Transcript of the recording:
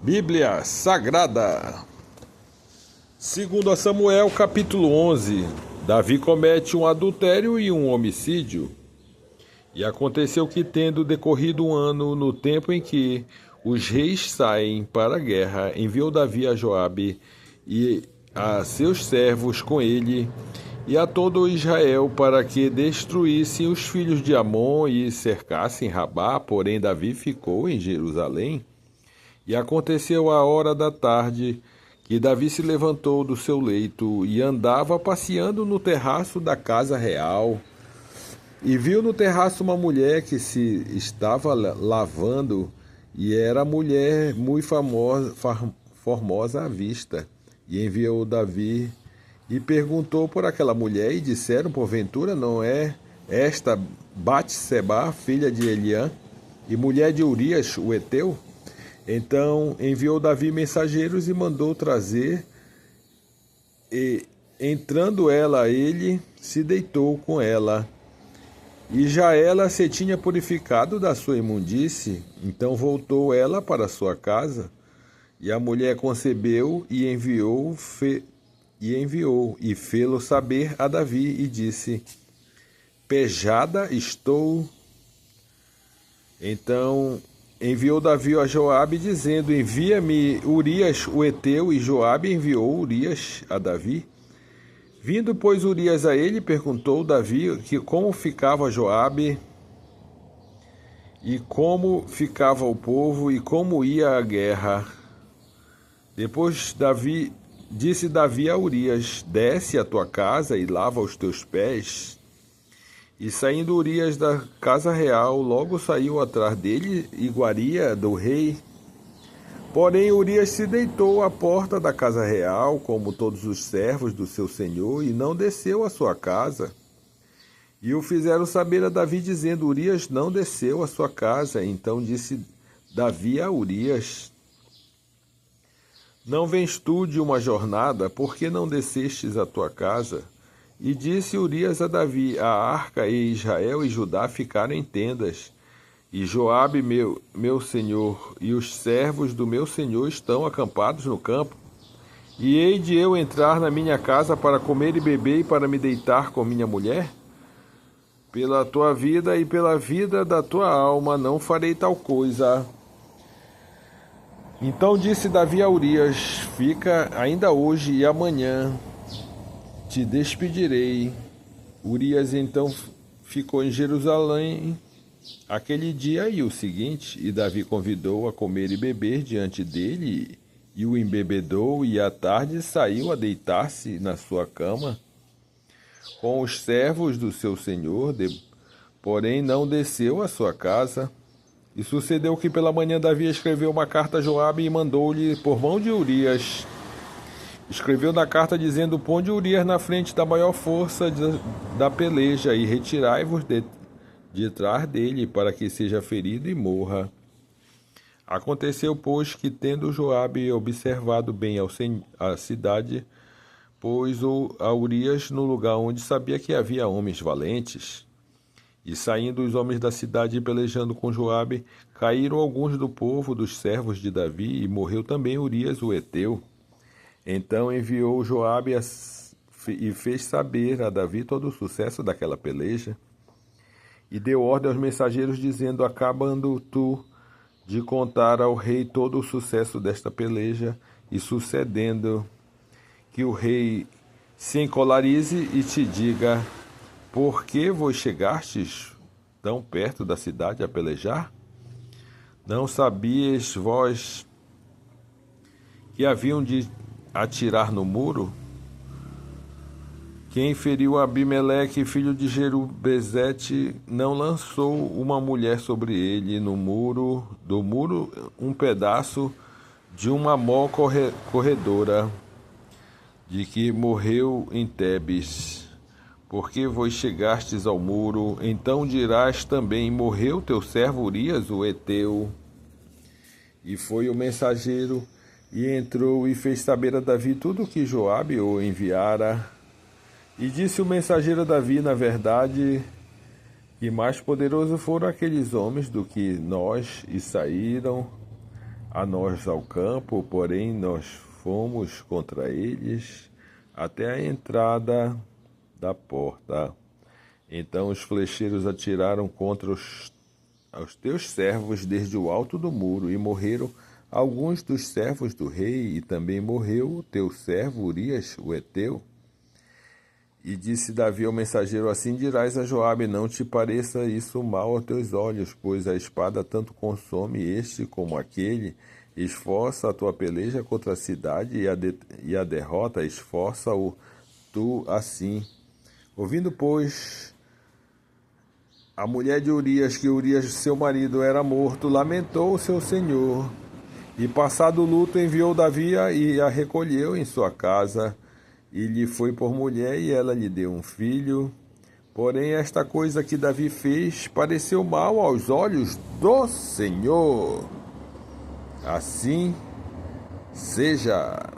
Bíblia Sagrada. Segundo a Samuel, capítulo 11, Davi comete um adultério e um homicídio. E aconteceu que, tendo decorrido um ano, no tempo em que os reis saem para a guerra, enviou Davi a Joabe e a seus servos com ele e a todo Israel para que destruíssem os filhos de Amon e cercassem Rabá. Porém Davi ficou em Jerusalém. E aconteceu à hora da tarde que Davi se levantou do seu leito e andava passeando no terraço da casa real. E viu no terraço uma mulher que se estava lavando, e era mulher muito formosa à vista. E enviou Davi e perguntou por aquela mulher, e disseram: porventura não é esta Batseba, filha de Eliã, e mulher de Urias, o heteu? Então enviou Davi mensageiros e mandou trazer, e entrando ela, ele se deitou com ela. E já ela se tinha purificado da sua imundície. Então voltou ela para sua casa, e a mulher concebeu e enviou e fê-lo saber a Davi, e disse: pejada estou. Então enviou Davi a Joabe, dizendo: envia-me Urias o heteu. E Joabe enviou Urias a Davi. Vindo, pois, Urias a ele, perguntou Davi como ficava Joabe, e como ficava o povo, e como ia a guerra. Depois disse Davi a Urias: desce à tua casa e lava os teus pés. E saindo Urias da casa real, logo saiu atrás dele iguaria do rei. Porém Urias se deitou à porta da casa real, como todos os servos do seu senhor, e não desceu à sua casa. E o fizeram saber a Davi, dizendo: Urias não desceu à sua casa. Então disse Davi a Urias: não vens tu de uma jornada? Por que não descestes à tua casa? E disse Urias a Davi: a arca e Israel e Judá ficaram em tendas, e Joabe, meu senhor, e os servos do meu senhor estão acampados no campo. E hei de eu entrar na minha casa para comer e beber e para me deitar com minha mulher? Pela tua vida e pela vida da tua alma não farei tal coisa. Então disse Davi a Urias: fica ainda hoje e amanhã te despedirei. Urias então ficou em Jerusalém aquele dia e o seguinte, e Davi convidou a comer e beber diante dele, e o embebedou, e à tarde saiu a deitar-se na sua cama com os servos do seu senhor, porém não desceu à sua casa. E sucedeu que pela manhã Davi escreveu uma carta a Joabe e mandou-lhe por mão de Urias. Escreveu na carta dizendo: ponde Urias na frente da maior força da peleja, e retirai-vos de trás dele, para que seja ferido e morra. Aconteceu, pois, que, tendo Joabe observado bem a cidade, pôs a Urias no lugar onde sabia que havia homens valentes. E saindo os homens da cidade e pelejando com Joabe, caíram alguns do povo dos servos de Davi, e morreu também Urias o heteu. Então enviou Joabe e fez saber a Davi todo o sucesso daquela peleja. E deu ordem aos mensageiros, dizendo: acabando tu de contar ao rei todo o sucesso desta peleja, e sucedendo que o rei se encolarize e te diga: por que vos chegastes tão perto da cidade a pelejar? Não sabias vós que haviam de atirar no muro? Quem feriu Abimeleque, filho de Jerubezete, não lançou uma mulher sobre ele do muro um pedaço de uma mó corredora, de que morreu em Tebes. Porque vos chegastes ao muro, então dirás também: morreu teu servo Urias o heteu. E foi o mensageiro, e entrou e fez saber a Davi tudo o que Joabe o enviara. E disse o mensageiro a Davi: na verdade, que mais poderoso foram aqueles homens do que nós, e saíram a nós ao campo, porém nós fomos contra eles até a entrada da porta. Então os flecheiros atiraram contra os teus servos desde o alto do muro, e morreram alguns dos servos do rei, e também morreu o teu servo Urias, o heteu. E disse Davi ao mensageiro: assim dirás a Joabe: não te pareça isso mal aos teus olhos, pois a espada tanto consome este como aquele. Esforça a tua peleja contra a cidade, e a derrota esforça-o tu assim. Ouvindo, pois, a mulher de Urias, que Urias, seu marido, era morto, lamentou o seu senhor. E passado o luto, enviou Davi e a recolheu em sua casa, e lhe foi por mulher, e ela lhe deu um filho. Porém, esta coisa que Davi fez pareceu mal aos olhos do Senhor. Assim seja.